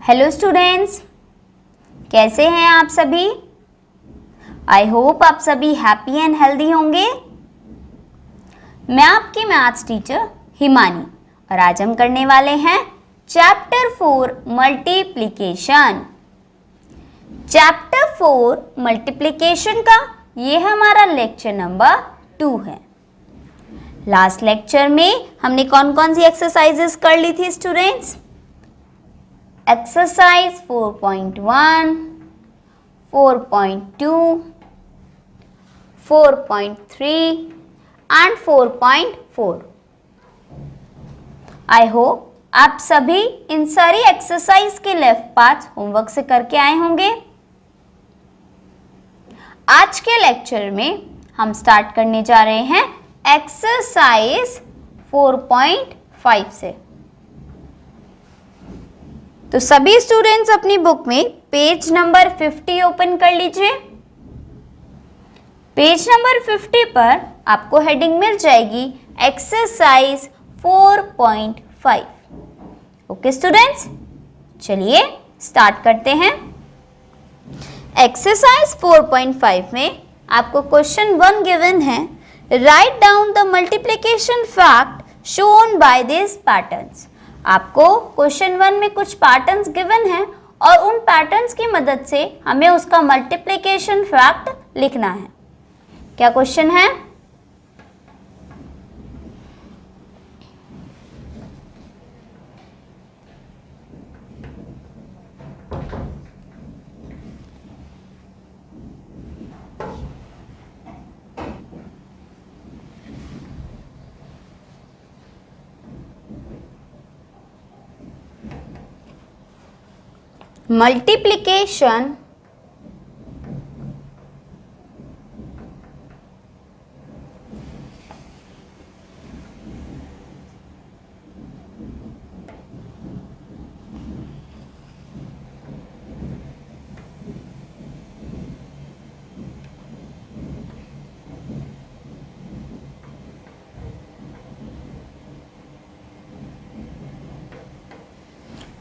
Hello students, कैसे हैं आप सभी। आई होप आप सभी हैप्पी एंड हेल्दी होंगे। मैं आपकी मैथ्स टीचर हिमानी और आज हम करने वाले हैं चैप्टर 4 मल्टीप्लिकेशन। चैप्टर 4 मल्टीप्लिकेशन का ये हमारा लेक्चर नंबर 2 है। लास्ट लेक्चर में हमने कौन कौन सी एक्सरसाइजेस कर ली थी students? Exercise 4.1, 4.2, 4.3 and 4.4। I hope आप सभी इन सारी एक्सरसाइज के लेफ्ट पार्ट्स होमवर्क से करके आए होंगे। आज के लेक्चर में हम स्टार्ट करने जा रहे हैं एक्सरसाइज 4.5 से। तो सभी स्टूडेंट्स अपनी बुक में पेज नंबर 50 ओपन कर लीजिए। पेज नंबर 50 पर आपको हेडिंग मिल जाएगी एक्सरसाइज 4.5। ओके स्टूडेंट्स, चलिए स्टार्ट करते हैं। एक्सरसाइज 4.5 में आपको क्वेश्चन 1 गिवन है, write down the multiplication fact shown by this patterns. आपको क्वेश्चन 1 में कुछ पैटर्न्स गिवन हैं और उन पैटर्न्स की मदद से हमें उसका मल्टीप्लिकेशन फैक्ट लिखना है। क्या क्वेश्चन है? Multiplication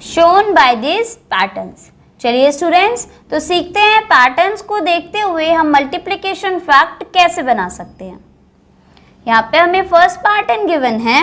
shown by this patterns. चलिए स्टूडेंट्स, तो सीखते हैं पैटर्न्स को देखते हुए हम मल्टीप्लिकेशन फैक्ट कैसे बना सकते हैं। यहाँ पे हमें फर्स्ट पैटर्न गिवन है,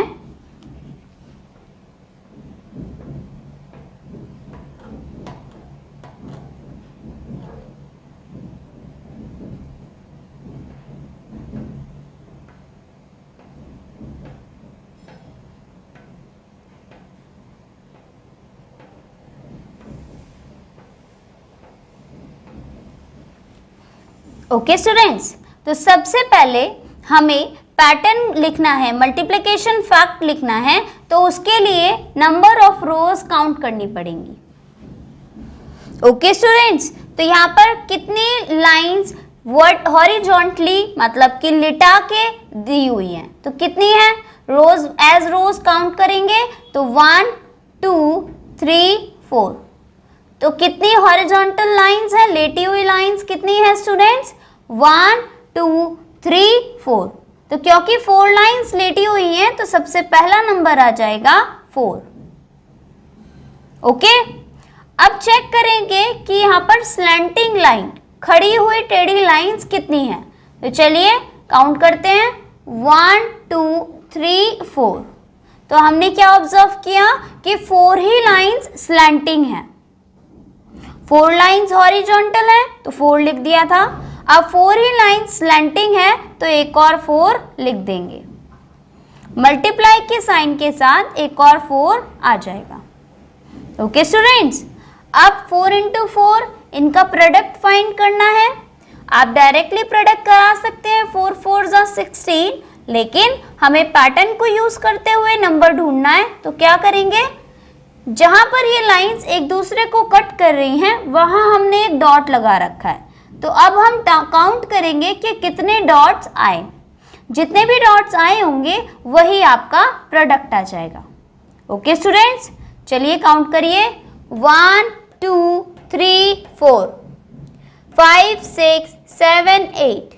ओके स्टूडेंट्स। तो सबसे पहले हमें पैटर्न लिखना है, मल्टीप्लिकेशन फैक्ट लिखना है, तो उसके लिए नंबर ऑफ रोज काउंट करनी पड़ेंगी। ओके स्टूडेंट्स, तो यहाँ पर कितनी लाइंस वर्ड हॉरिजॉन्टली मतलब कि लिटा के दी हुई हैं, तो कितनी है? रोज एज रोज काउंट करेंगे तो 1 2 3 4। तो कितनी हॉरिजॉन्टल लाइंस है, लेटी हुई लाइंस कितनी है स्टूडेंट्स? 1 2 3 4। तो क्योंकि 4 लाइंस लेटी हुई हैं तो सबसे पहला नंबर आ जाएगा 4। ओके, अब चेक करेंगे कि यहाँ पर स्लैंटिंग लाइन, खड़ी हुई टेढ़ी लाइंस कितनी है। तो चलिए काउंट करते हैं 1 2 3 4। तो हमने क्या ऑब्जर्व किया कि 4 ही लाइंस स्लैंटिंग है, 4 लाइंस हॉरिजॉन्टल है तो 4 लिख दिया था। अब 4 ही लाइंस स्लैंटिंग है तो एक और 4 लिख देंगे। मल्टीप्लाई के साइन के साथ एक और 4 आ जाएगा। ओके स्टूडेंट्स, अब 4 इंटू 4 इनका प्रोडक्ट फाइंड करना है। आप डायरेक्टली प्रोडक्ट करा सकते हैं, 4 4 जा 16, लेकिन हमें पैटर्न को यूज करते हुए नंबर ढूंढना है। तो क्या करेंगे, जहां पर ये लाइंस एक दूसरे को कट कर रही हैं वहां हमने एक डॉट लगा रखा है। तो अब हम काउंट करेंगे कि कितने डॉट्स आए। जितने भी डॉट्स आए होंगे वही आपका प्रोडक्ट आ जाएगा। ओके स्टूडेंट्स, चलिए काउंट करिए 1 2 3 4 5 6 7 8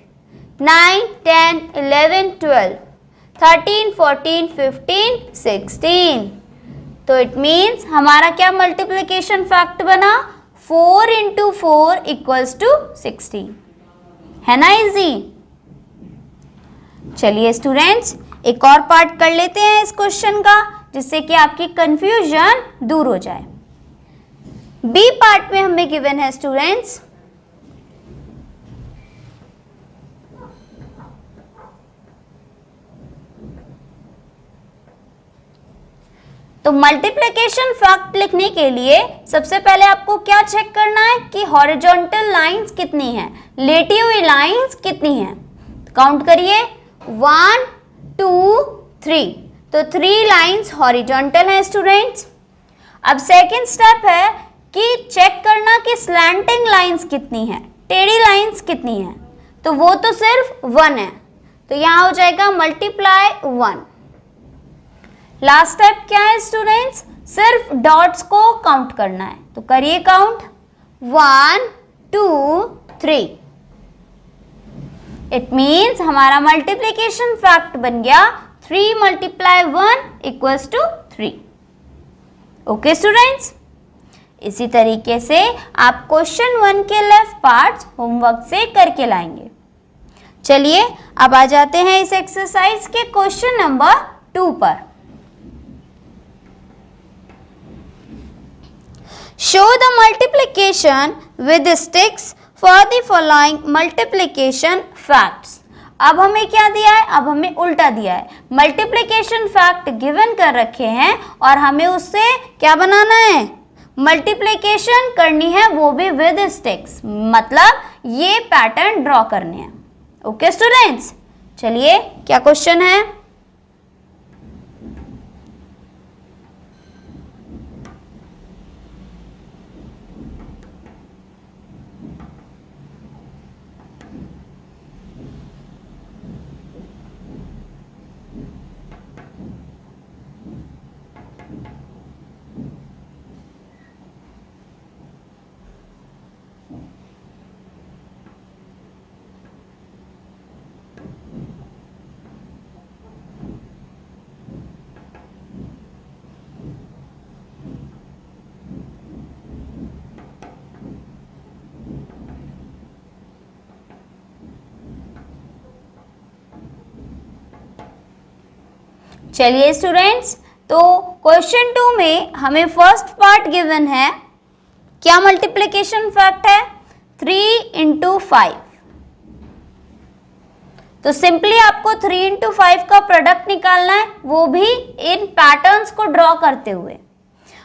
9 10 11 12 13 14 15 16 तो इट मीन्स हमारा क्या मल्टीप्लिकेशन फैक्ट बना, 4 इंटू 4 इक्वल्स टू 16, है ना इजी। चलिए स्टूडेंट्स एक और पार्ट कर लेते हैं इस क्वेश्चन का, जिससे कि आपकी कंफ्यूजन दूर हो जाए। बी पार्ट में हमें गिवन है स्टूडेंट्स तो मल्टीप्लिकेशन फैक्ट लिखने के लिए सबसे पहले आपको क्या चेक करना है कि हॉरिजॉन्टल लाइंस कितनी हैं, लेटी हुई लाइंस कितनी हैं। काउंट करिए 1 2 3, तो 3 लाइंस हॉरिजॉन्टल हैं स्टूडेंट्स। अब सेकंड स्टेप है कि चेक करना कि स्लैंटिंग लाइंस कितनी हैं, टेढ़ी लाइंस कितनी हैं, तो वो तो सिर्फ 1 है, तो यहाँ हो जाएगा मल्टीप्लाई 1। लास्ट स्टेप क्या है स्टूडेंट्स, सिर्फ डॉट्स को काउंट करना है, तो करिए काउंट 1 2 3। इट मीन्स हमारा मल्टीप्लिकेशन फैक्ट बन गया 3 multiply 1 equals to 3। Okay students, इसी तरीके से आप क्वेश्चन 1 के लेफ्ट पार्ट्स होमवर्क से करके लाएंगे। चलिए अब आ जाते हैं इस एक्सरसाइज के क्वेश्चन नंबर 2 पर। Show the multiplication with sticks for the following multiplication facts। अब हमें क्या दिया है, अब हमें उल्टा दिया है, मल्टीप्लिकेशन फैक्ट गिवन कर रखे हैं और हमें उससे क्या बनाना है, मल्टीप्लिकेशन करनी है, वो भी विद स्टिक्स, मतलब ये पैटर्न ड्रॉ करने हैं। ओके स्टूडेंट्स, चलिए क्या क्वेश्चन है, चलिए स्टूडेंट्स, तो क्वेश्चन 2 में हमें फर्स्ट पार्ट गिवन है, क्या मल्टीप्लिकेशन फैक्ट है 3 इंटू 5। तो सिंपली आपको 3 इंटू 5 का प्रोडक्ट निकालना है, वो भी इन पैटर्न्स को ड्रॉ करते हुए।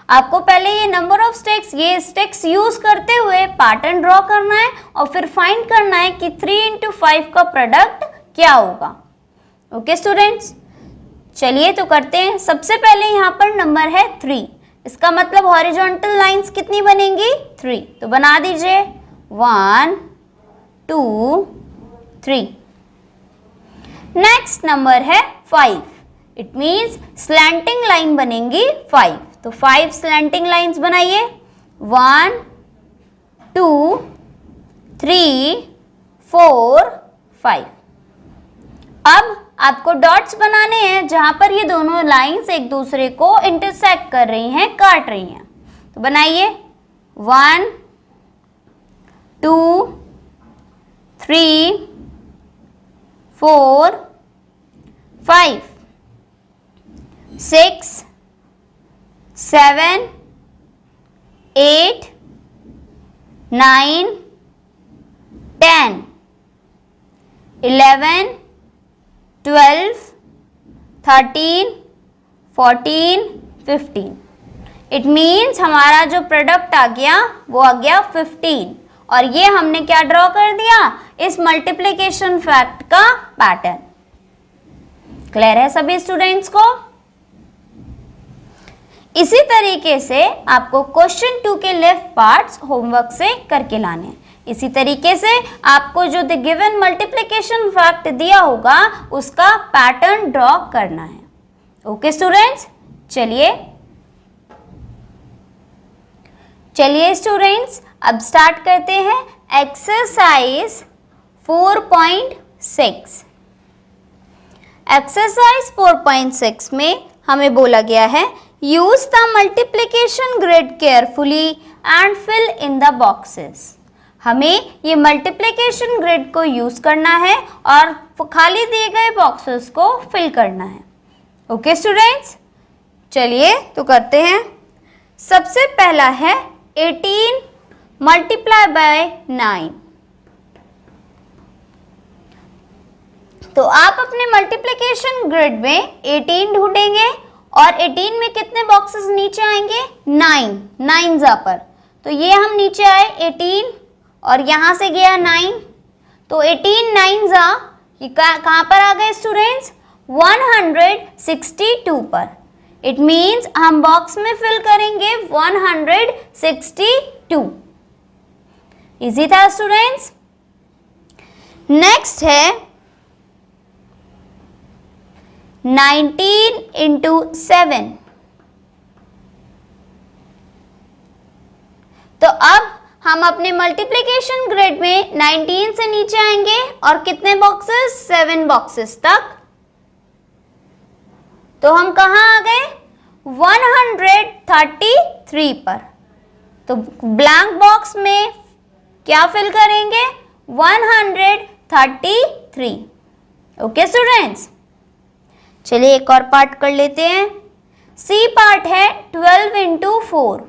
आपको पहले ये नंबर ऑफ स्टिक्स, ये स्टिक्स यूज करते हुए पैटर्न ड्रॉ करना है और फिर फाइंड करना है कि 3 इंटू 5 का प्रोडक्ट क्या होगा। ओके स्टूडेंट्स, चलिए तो करते हैं। सबसे पहले यहाँ पर नंबर है 3, इसका मतलब हॉरिजॉन्टल लाइंस कितनी बनेंगी 3, तो बना दीजिए 1 2 3। नेक्स्ट नंबर है 5, इट मीन्स स्लैंटिंग लाइन बनेंगी 5, तो 5 स्लैंटिंग लाइंस बनाइए 1 2 3 4 5। अब आपको डॉट्स बनाने हैं जहां पर ये दोनों लाइंस एक दूसरे को इंटरसेक्ट कर रही हैं, काट रही हैं, तो बनाइए 1 2 3 4 5 6 7 8 9 10 11 12 13 14 15। इट मीन्स हमारा जो प्रोडक्ट आ गया वो आ गया 15, और ये हमने क्या ड्रॉ कर दिया, इस मल्टीप्लिकेशन फैक्ट का पैटर्न। क्लियर है सभी स्टूडेंट्स को। इसी तरीके से आपको क्वेश्चन 2 के लेफ्ट पार्ट्स होमवर्क से करके लाने हैं। इसी तरीके से आपको जो द गिवन मल्टीप्लिकेशन फैक्ट दिया होगा उसका पैटर्न ड्रॉ करना है। ओके स्टूडेंट्स, चलिए स्टूडेंट्स अब स्टार्ट करते हैं एक्सरसाइज 4.6। एक्सरसाइज 4.6 में हमें बोला गया है use the multiplication grid carefully and fill in the boxes. हमें ये मल्टीप्लिकेशन ग्रिड को यूज करना है और खाली दिए गए बॉक्सेस को फिल करना है। ओके स्टूडेंट्स, चलिए तो करते हैं। सबसे पहला है 18 मल्टीप्लाई बाय 9। तो आप अपने मल्टीप्लिकेशन ग्रिड में 18 ढूंढेंगे और 18 में कितने बॉक्सेस नीचे आएंगे? 9 जा पर। तो ये हम नीचे आए 18 और यहां से गया 9, तो 18 9 जा ये कहां पर आ गए स्टूडेंट्स? 162 पर। इट मीन्स हम बॉक्स में फिल करेंगे 162। इजी था स्टूडेंट्स। नेक्स्ट है 19 इंटू 7। तो अब हम अपने मल्टीप्लिकेशन ग्रिड में 19 से नीचे आएंगे और कितने बॉक्सेस? 7 बॉक्सेस तक। तो हम कहां आ गए? 133 पर। तो ब्लैंक बॉक्स में क्या फिल करेंगे? 133। ओके स्टूडेंट्स, चलिए एक और पार्ट कर लेते हैं। सी पार्ट है 12 इंटू 4।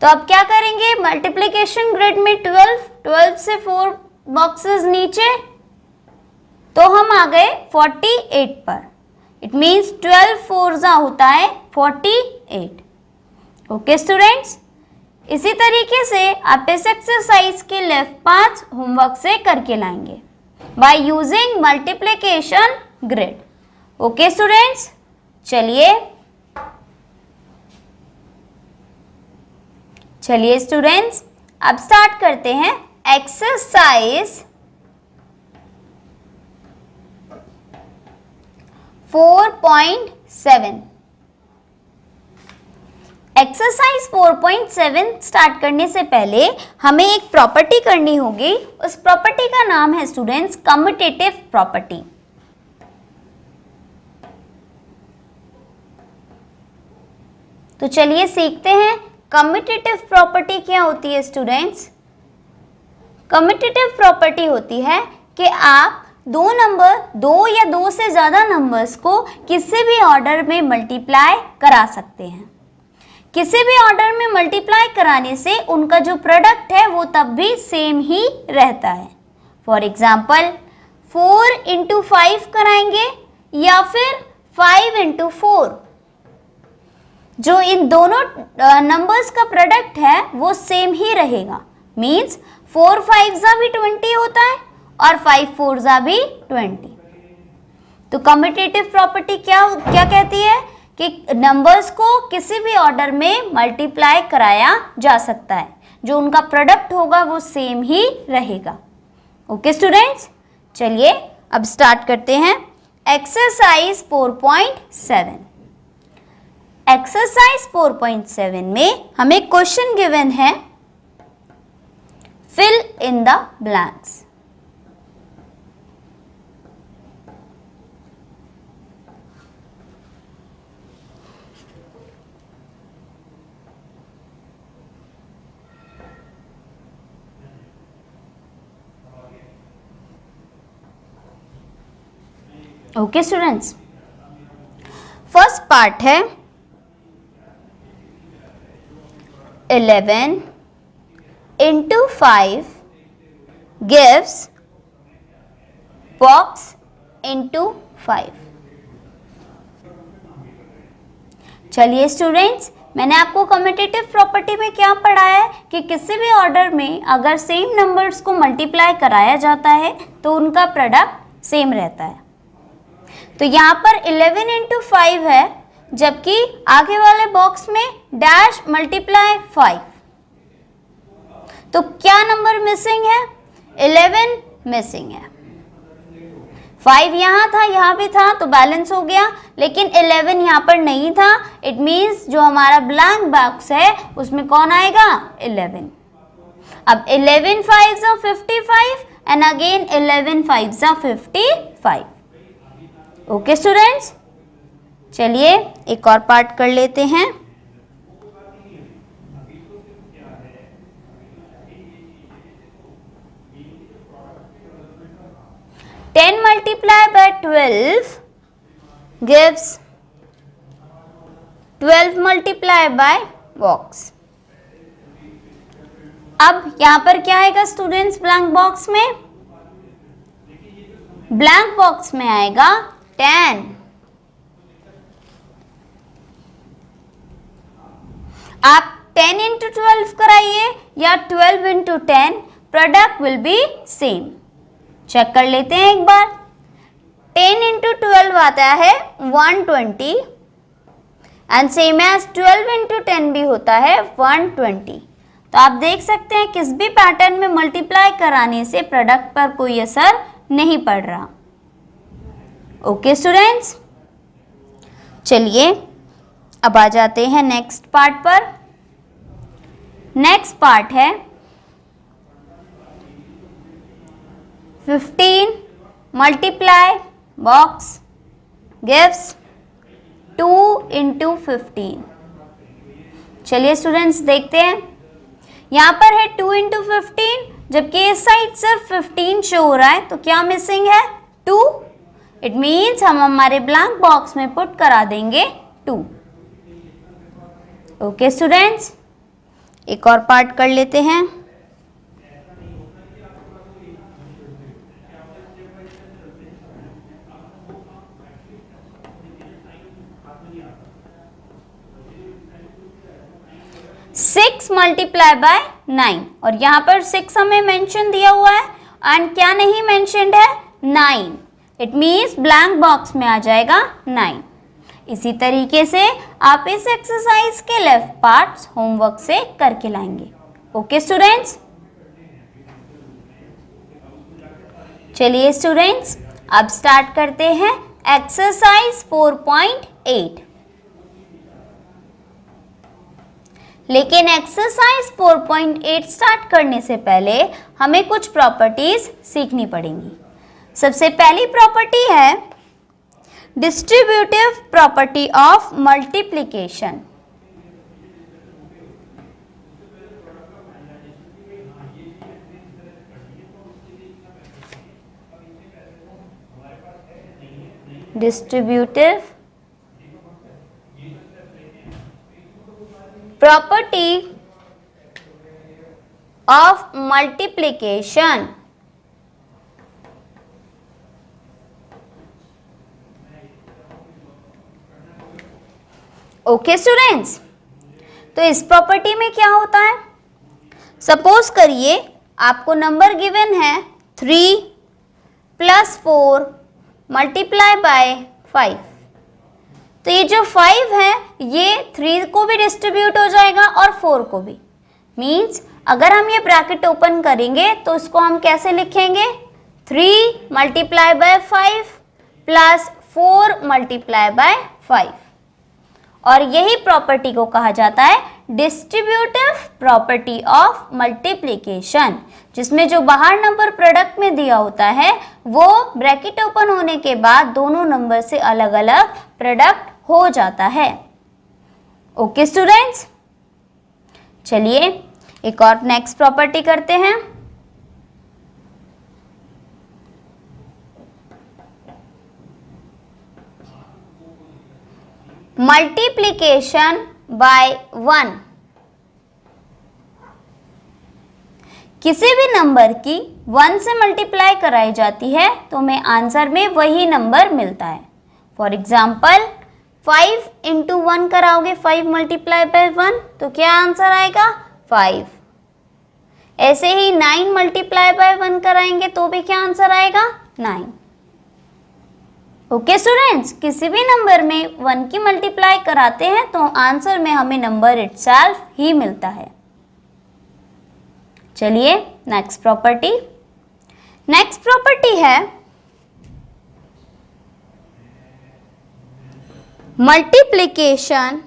तो अब क्या करेंगे? मल्टीप्लिकेशन ग्रिड में 12 से 4 बॉक्सेस नीचे, तो हम आ गए 48 पर। इट मीन्स 12 4 जा होता है 48। ओके स्टूडेंट्स, इसी तरीके से आप इस एक्सरसाइज के लेफ्ट पार्ट्स होमवर्क से करके लाएंगे by using multiplication grid. Okay students, चलिए स्टूडेंट्स, अब स्टार्ट करते हैं एक्सरसाइज 4.7। एक्सरसाइज 4.7 स्टार्ट करने से पहले हमें एक प्रॉपर्टी करनी होगी। उस प्रॉपर्टी का नाम है स्टूडेंट्स कम्यूटेटिव प्रॉपर्टी। तो चलिए सीखते हैं कम्यूटेटिव प्रॉपर्टी क्या होती है स्टूडेंट्स। कम्यूटेटिव प्रॉपर्टी होती है कि आप दो या दो से ज्यादा नंबर्स को किसी भी ऑर्डर में मल्टीप्लाई करा सकते हैं। किसी भी ऑर्डर में मल्टीप्लाई कराने से उनका जो प्रोडक्ट है वो तब भी सेम ही रहता है। फॉर एग्जाम्पल 4 इंटू 5 कराएंगे या फिर 5 इंटू 4, जो इन दोनों नंबर्स का प्रोडक्ट है वो सेम ही रहेगा। मीन्स 4 5 जा भी 20 होता है और 5 4 जा भी 20। तो कम्यूटेटिव प्रॉपर्टी क्या कहती है कि नंबर्स को किसी भी ऑर्डर में मल्टीप्लाई कराया जा सकता है, जो उनका प्रोडक्ट होगा वो सेम ही रहेगा। ओके स्टूडेंट्स, चलिए अब स्टार्ट करते हैं एक्सरसाइज 4.7। एक्सरसाइज 4.7 में हमें क्वेश्चन गिवन है fill in the blanks. Okay students, first part है 11 into 5 gives box into 5। चलिए स्टूडेंट्स, मैंने आपको कम्यूटेटिव प्रॉपर्टी में क्या पढ़ाया है कि किसी भी ऑर्डर में अगर सेम नंबर्स को मल्टीप्लाई कराया जाता है तो उनका प्रोडक्ट सेम रहता है। तो यहाँ पर 11 इंटू 5 है, जबकि आगे वाले बॉक्स में डैश मल्टीप्लाई 5। तो क्या नंबर मिसिंग है? 11 मिसिंग है। 5 यहाँ था, यहाँ भी था, तो बैलेंस हो गया, लेकिन 11 यहाँ पर नहीं था। इट मीन्स जो हमारा ब्लैंक बॉक्स है उसमें कौन आएगा? 11। अब 11 5 जा 55 एंड अगेन 11 5 जा 55। ओके स्टूडेंट्स, चलिए एक और पार्ट कर लेते हैं। Ten multiply by 12 gives 12 multiply by box. अब यहां पर क्या आएगा स्टूडेंट्स ब्लैंक बॉक्स में? ब्लैंक बॉक्स में आएगा 10। आप 10 इंटू 12 कराइए या 12 into 10, product will be same. Check कर लेते हैं एक बार। 10 इंटू 12 आता है 120 एंड सेम एज 12 इंटू 10 भी होता है 120। तो आप देख सकते हैं किस भी पैटर्न में मल्टीप्लाई कराने से प्रोडक्ट पर कोई असर नहीं पड़ रहा। ओके स्टूडेंट्स, चलिए अब आ जाते हैं नेक्स्ट पार्ट पर। नेक्स्ट पार्ट है 15 मल्टीप्लाई बॉक्स गिव्स 2 इंटू 15। चलिए स्टूडेंट्स देखते हैं। यहां पर है 2 इंटू 15, जबकि इस साइड सिर्फ 15 शो हो रहा है, तो क्या मिसिंग है? 2। इट मीन्स हम हमारे ब्लैंक बॉक्स में पुट करा देंगे 2। ओके स्टूडेंट्स, एक और पार्ट कर लेते हैं। सिक्स मल्टीप्लाई बाय 9, और यहां पर 6 हमें मेंशन दिया हुआ है एंड क्या नहीं मेंशन्ड है? 9। इट मीन्स ब्लैंक बॉक्स में आ जाएगा 9। इसी तरीके से आप इस एक्सरसाइज के लेफ्ट पार्ट्स होमवर्क से करके लाएंगे। ओके स्टूडेंट्स, चलिए स्टूडेंट्स अब स्टार्ट करते हैं एक्सरसाइज 4.8। लेकिन एक्सरसाइज 4.8 स्टार्ट करने से पहले हमें कुछ प्रॉपर्टीज सीखनी पड़ेंगी। सबसे पहली प्रॉपर्टी है distributive property of multiplication. Distributive property of multiplication. Okay students, तो इस प्रॉपर्टी में क्या होता है? सपोज करिए आपको नंबर गिवन है 3 + 4 मल्टीप्लाई बाय 5। तो ये जो 5 है ये 3 को भी डिस्ट्रीब्यूट हो जाएगा और 4 को भी। मीन्स अगर हम ये ब्रैकेट ओपन करेंगे तो इसको हम कैसे लिखेंगे? 3 मल्टीप्लाई बाय 5 + 4 मल्टीप्लाई बाय 5। और यही प्रॉपर्टी को कहा जाता है डिस्ट्रीब्यूटिव प्रॉपर्टी ऑफ मल्टीप्लिकेशन, जिसमें जो बाहर नंबर प्रोडक्ट में दिया होता है वो ब्रैकेट ओपन होने के बाद दोनों नंबर से अलग अलग प्रोडक्ट हो जाता है। ओके स्टूडेंट्स, चलिए एक और नेक्स्ट प्रॉपर्टी करते हैं। Multiplication bye 1। किसी भी नंबर की 1 से मल्टीप्लाई कराई जाती है तो हमें आंसर में वही नंबर मिलता है। फॉर एग्जाम्पल 5 इंटू 1 कराओगे 5 मल्टीप्लाई बाय 1 तो क्या आंसर आएगा? 5। ऐसे ही 9 मल्टीप्लाई बाय 1 कराएंगे तो भी क्या आंसर आएगा? 9। ओके स्टूडेंट्स, किसी भी नंबर में 1 की मल्टीप्लाई कराते हैं तो आंसर में हमें नंबर इटसेल्फ ही मिलता है। चलिए नेक्स्ट प्रॉपर्टी। नेक्स्ट प्रॉपर्टी है मल्टीप्लिकेशन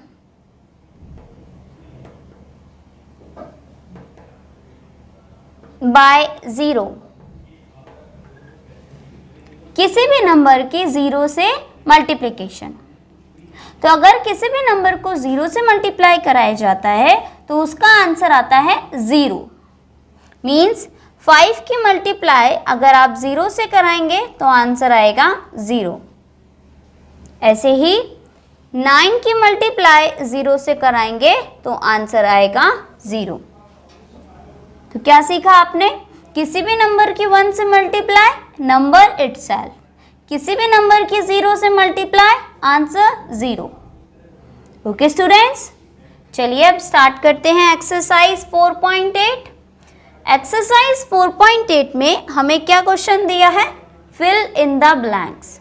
बाय 0। किसी भी नंबर की 0 से मल्टीप्लिकेशन। तो अगर किसी भी नंबर को 0 से मल्टीप्लाई कराया जाता है तो उसका आंसर आता है 0। मीन्स 5 की मल्टीप्लाई अगर आप 0 से कराएंगे तो आंसर आएगा 0। ऐसे ही 9 की मल्टीप्लाई 0 से कराएंगे तो आंसर आएगा 0। तो क्या सीखा आपने? किसी भी नंबर की 1 से मल्टीप्लाई, नंबर इटसेल्फ। किसी भी नंबर की 0 से मल्टीप्लाई, आंसर 0। ओके स्टूडेंट्स, चलिए अब स्टार्ट करते हैं एक्सरसाइज 4.8। एक्सरसाइज 4.8 में हमें क्या क्वेश्चन दिया है? Fill in the blanks.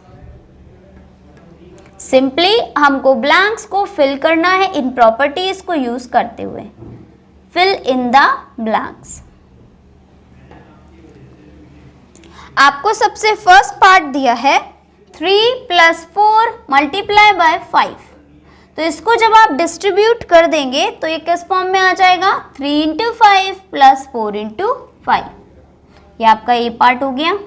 Simply हमको ब्लैंक्स को फिल करना है इन प्रॉपर्टीज को यूज करते हुए। Fill in the blanks. आपको सबसे फर्स्ट पार्ट दिया है 3 + 4 मल्टीप्लाई बाय 5। तो इसको जब आप डिस्ट्रीब्यूट कर देंगे तो ये किस फॉर्म में आ जाएगा? 3 × 5 + 4 × 5। ये आपका ए पार्ट हो गया।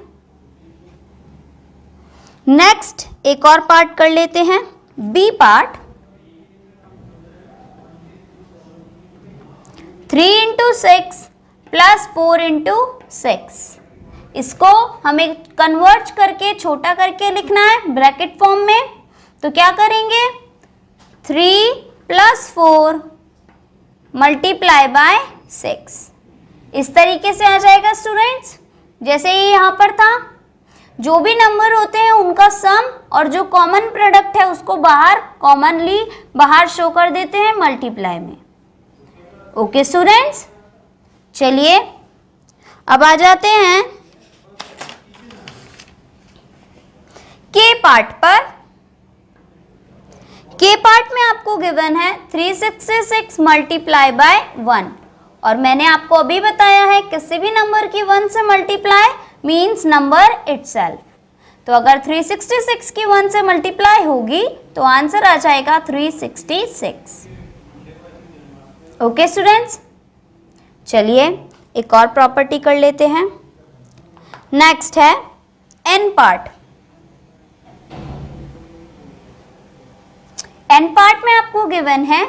नेक्स्ट एक और पार्ट कर लेते हैं, बी पार्ट। 3 × 6 + 4 × 6। इसको हमें कन्वर्ट करके छोटा करके लिखना है ब्रैकेट फॉर्म में। तो क्या करेंगे? 3 + 4 मल्टीप्लाई बाय 6। इस तरीके से आ जाएगा स्टूडेंट्स। जैसे ये यहाँ पर था, जो भी नंबर होते हैं उनका सम और जो कॉमन प्रोडक्ट है उसको बाहर कॉमनली बाहर शो कर देते हैं मल्टीप्लाई में। ओके स्टूडेंट्स, चलिए अब आ जाते हैं के पार्ट पर। के पार्ट में आपको गिवन है 366 मल्टीप्लाई बाय 1। और मैंने आपको अभी बताया है किसी भी नंबर की 1 से मल्टीप्लाई मीन्स नंबर इटसेल्फ। तो अगर 366 की 1 से मल्टीप्लाई होगी तो आंसर आ जाएगा 366। ओके स्टूडेंट्स, चलिए एक और प्रॉपर्टी कर लेते हैं। नेक्स्ट है एन पार्ट। एन पार्ट में आपको गिवन है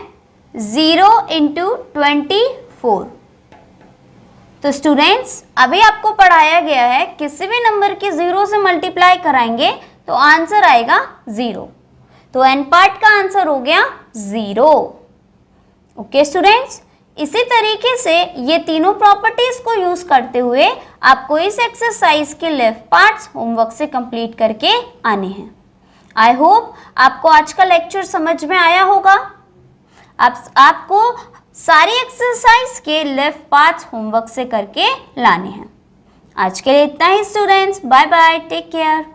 0 × 24। तो स्टूडेंट्स अभी आपको पढ़ाया गया है किसी भी नंबर की 0 से मल्टीप्लाई कराएंगे तो आंसर आएगा 0। तो एन पार्ट का आंसर हो गया 0। ओके स्टूडेंट्स, इसी तरीके से ये तीनों प्रॉपर्टीज को यूज करते हुए आपको इस एक्सरसाइज के लेफ्ट पार्ट्स होमवर्क से कंप्लीट करके आने हैं। आई होप आपको आज का लेक्चर समझ में आया होगा। आपको सारी एक्सरसाइज के लेफ्ट पार्ट्स होमवर्क से करके लाने हैं। आज के लिए इतना ही students. Bye bye, take care.